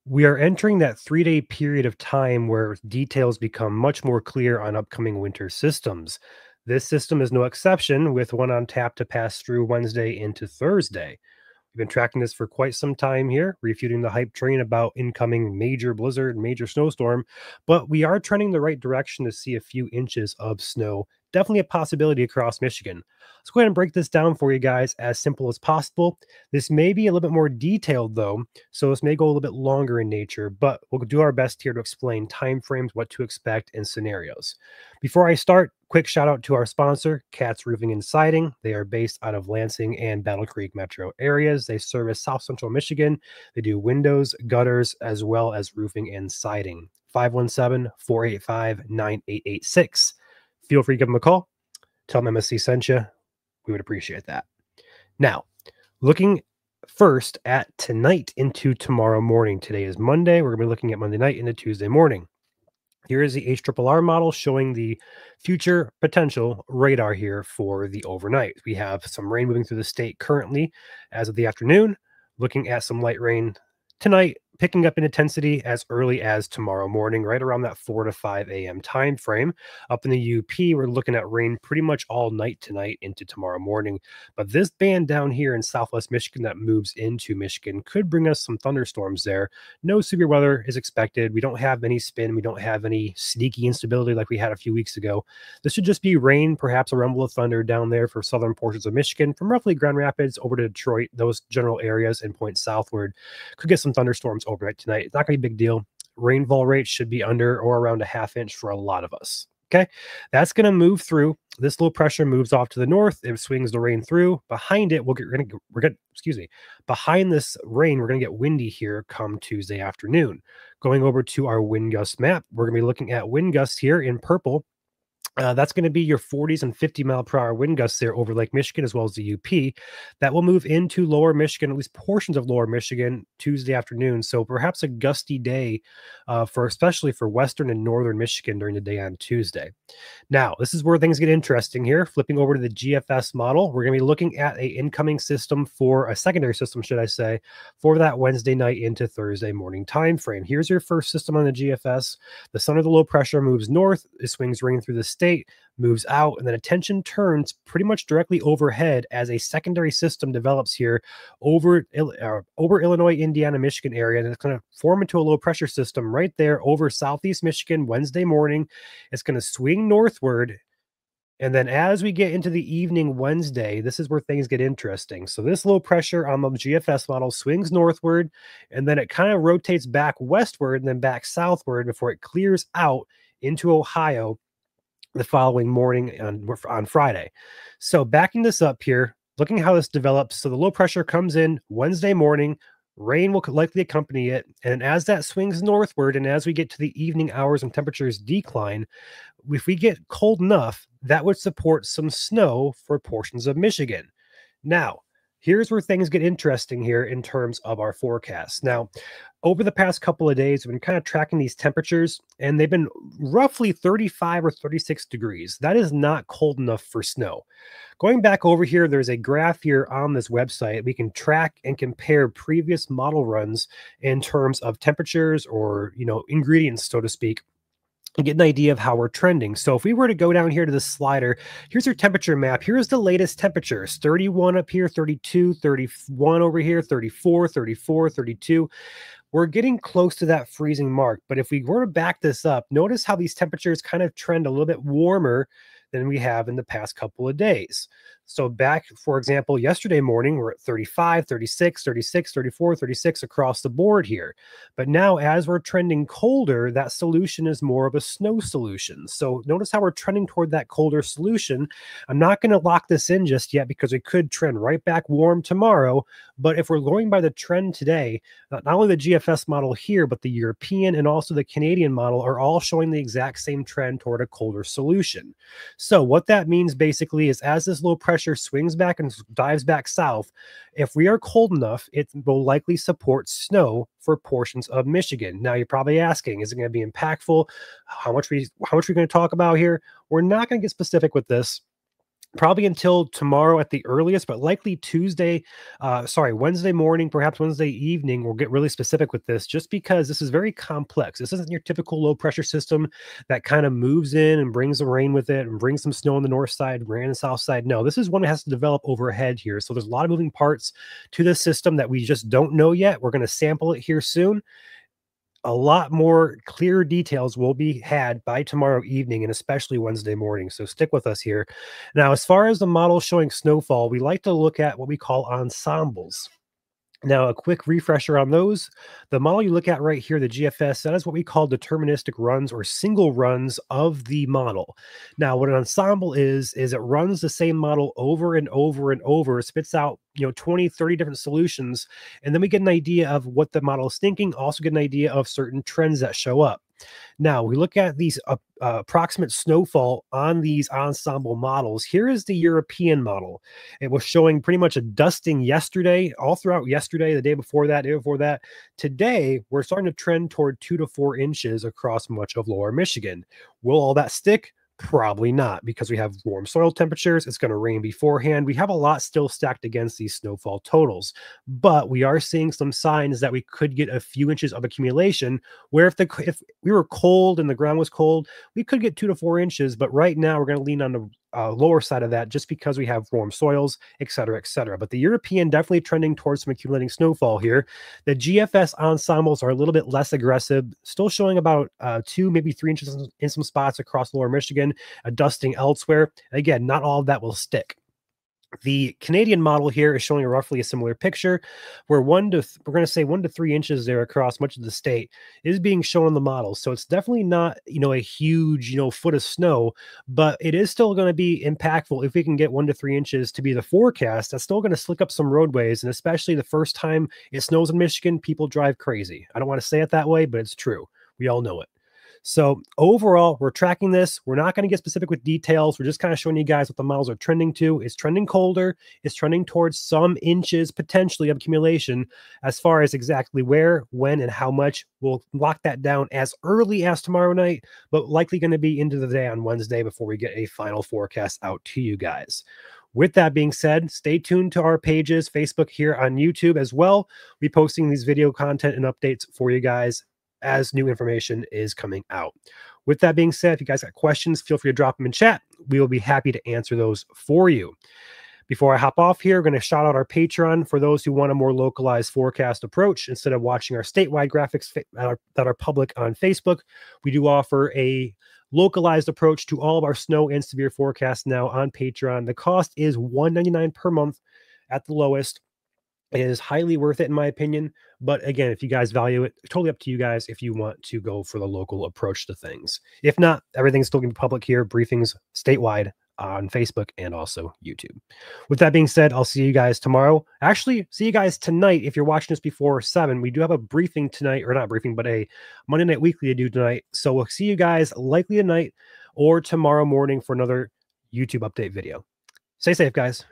We are entering that 3-day period of time where details become much more clear on upcoming winter systems. This system is no exception, with one on tap to pass through Wednesday into Thursday. We've been tracking this for quite some time here, refuting the hype train about incoming major blizzard, major snowstorm, but we are trending the right direction to see a few inches of snow. Definitely a possibility across Michigan. Let's go ahead and break this down for you guys as simple as possible. This may be a little bit more detailed though, so this may go a little bit longer in nature, but we'll do our best here to explain timeframes, what to expect, and scenarios. Before I start, quick shout out to our sponsor, Katz Roofing and Siding. They are based out of Lansing and Battle Creek metro areas. They service South Central Michigan. They do windows, gutters, as well as roofing and siding. 517-485-9886. Feel free to give them a call. Tell them MSC sent you. We would appreciate that. Now, looking first at tonight into tomorrow morning. Today is Monday. We're going to be looking at Monday night into Tuesday morning. Here is the HRRR model showing the future potential radar here for the overnight. We have some rain moving through the state currently as of the afternoon, looking at some light rain tonight, picking up in intensity as early as tomorrow morning, right around that 4 to 5 a.m. time frame. Up in the UP, we're looking at rain pretty much all night tonight into tomorrow morning. But this band down here in southwest Michigan that moves into Michigan could bring us some thunderstorms there. No severe weather is expected. We don't have any spin. We don't have any sneaky instability like we had a few weeks ago. This should just be rain, perhaps a rumble of thunder down there for southern portions of Michigan, from roughly Grand Rapids over to Detroit, those general areas, and points southward. Could get some thunderstorms overnight tonight. It's not going to be a big deal. Rainfall rate should be under or around a half inch for a lot of us. Okay, that's going to move through. This low pressure moves off to the north. It swings the rain through. Behind it, behind this rain, we're going to get windy here come Tuesday afternoon. Going over to our wind gust map, we're going to be looking at wind gusts here in purple. That's going to be your 40s and 50 mile per hour wind gusts there over Lake Michigan as well as the UP. That will move into lower Michigan, at least portions of lower Michigan, Tuesday afternoon. So perhaps a gusty day especially for western and northern Michigan during the day on Tuesday. Now, this is where things get interesting here. Flipping over to the GFS model, we're going to be looking at a incoming system for a secondary system, should I say, for that Wednesday night into Thursday morning time frame. Here's your first system on the GFS. The center of the low pressure moves north. It swings rain through the state, moves out, and then attention turns pretty much directly overhead as a secondary system develops here over Illinois, Indiana, Michigan area, and it's going to form into a low pressure system right there over southeast Michigan Wednesday morning. It's going to swing northward, and then as we get into the evening Wednesday, this is where things get interesting. So this low pressure on the GFS model swings northward, and then it kind of rotates back westward and then back southward before it clears out into Ohio the following morning on Friday. So backing this up here, looking how this develops. So the low pressure comes in Wednesday morning, rain will likely accompany it. And as that swings northward and as we get to the evening hours and temperatures decline, if we get cold enough, that would support some snow for portions of Michigan. Now, here's where things get interesting here in terms of our forecast. Now, over the past couple of days, we've been kind of tracking these temperatures, and they've been roughly 35 or 36 degrees. That is not cold enough for snow. Going back over here, there's a graph here on this website. We can track and compare previous model runs in terms of temperatures or, ingredients, so to speak, and get an idea of how we're trending. So if we were to go down here to the slider, here's our temperature map. Here's the latest temperatures. 31 up here, 32, 31 over here, 34, 34, 32. We're getting close to that freezing mark. But if we were to back this up, notice how these temperatures kind of trend a little bit warmer than we have in the past couple of days. So back, for example, yesterday morning, we're at 35, 36, 36, 34, 36 across the board here. But now as we're trending colder, that solution is more of a snow solution. So notice how we're trending toward that colder solution. I'm not going to lock this in just yet because it could trend right back warm tomorrow. But if we're going by the trend today, not only the GFS model here, but the European and also the Canadian model are all showing the exact same trend toward a colder solution. So what that means basically is as this low pressure swings back and dives back south, if we are cold enough, it will likely support snow for portions of Michigan. Now you're probably asking, is it going to be impactful? How much are we going to talk about here? We're not going to get specific with this. probably until tomorrow at the earliest, but likely Wednesday morning, perhaps Wednesday evening. We'll get really specific with this just because this is very complex. This isn't your typical low pressure system that kind of moves in and brings the rain with it and brings some snow on the north side, rain on the south side. No, this is one that has to develop overhead here. So there's a lot of moving parts to this system that we just don't know yet. We're going to sample it here soon. A lot more clear details will be had by tomorrow evening and especially Wednesday morning. So stick with us here. Now, as far as the model showing snowfall, we like to look at what we call ensembles. Now, a quick refresher on those. The model you look at right here, the GFS, that is what we call deterministic runs or single runs of the model. Now, what an ensemble is it runs the same model over and over and over, spits out 20, 30 different solutions, and then we get an idea of what the model is thinking, also get an idea of certain trends that show up. Now, we look at these approximate snowfall on these ensemble models. Here is the European model. It was showing pretty much a dusting yesterday, all throughout yesterday, the day before that, day before that. Today, we're starting to trend toward 2 to 4 inches across much of lower Michigan. Will all that stick? Probably not, because we have warm soil temperatures. It's going to rain beforehand. We have a lot still stacked against these snowfall totals, but we are seeing some signs that we could get a few inches of accumulation where if we were cold and the ground was cold, we could get 2 to 4 inches. But right now we're going to lean on the lower side of that just because we have warm soils, et cetera, et cetera. But the European definitely trending towards some accumulating snowfall here. The GFS ensembles are a little bit less aggressive, still showing about 2, maybe 3 inches in some spots across lower Michigan, a dusting elsewhere. Again, not all of that will stick. The Canadian model here is showing roughly a similar picture where we're going to say 1 to 3 inches there across much of the state is being shown on the model. So it's definitely not, a huge, foot of snow, but it is still going to be impactful if we can get 1 to 3 inches to be the forecast. That's still going to slick up some roadways. And especially the first time it snows in Michigan, people drive crazy. I don't want to say it that way, but it's true. We all know it. So overall, we're tracking this. We're not going to get specific with details. We're just kind of showing you guys what the models are trending to. It's trending colder. It's trending towards some inches potentially of accumulation. As far as exactly where, when, and how much, we'll lock that down as early as tomorrow night, but likely going to be into the day on Wednesday before we get a final forecast out to you guys. With that being said, stay tuned to our pages, Facebook, here on YouTube as well. We'll be posting these video content and updates for you guys as new information is coming out. With that being said, if you guys got questions, feel free to drop them in chat. We will be happy to answer those for you. Before I hop off here, we're going to shout out our Patreon for those who want a more localized forecast approach. Instead of watching our statewide graphics that are public on Facebook, we do offer a localized approach to all of our snow and severe forecasts now on Patreon. The cost is $1.99 per month at the lowest. It is highly worth it, in my opinion. But again, if you guys value it, totally up to you guys if you want to go for the local approach to things. If not, everything's still going to be public here, briefings statewide on Facebook and also YouTube. With that being said, I'll see you guys tomorrow. Actually, see you guys tonight if you're watching this before 7. We do have a briefing tonight, or not briefing, but a Monday Night Weekly to do tonight. So we'll see you guys likely tonight or tomorrow morning for another YouTube update video. Stay safe, guys.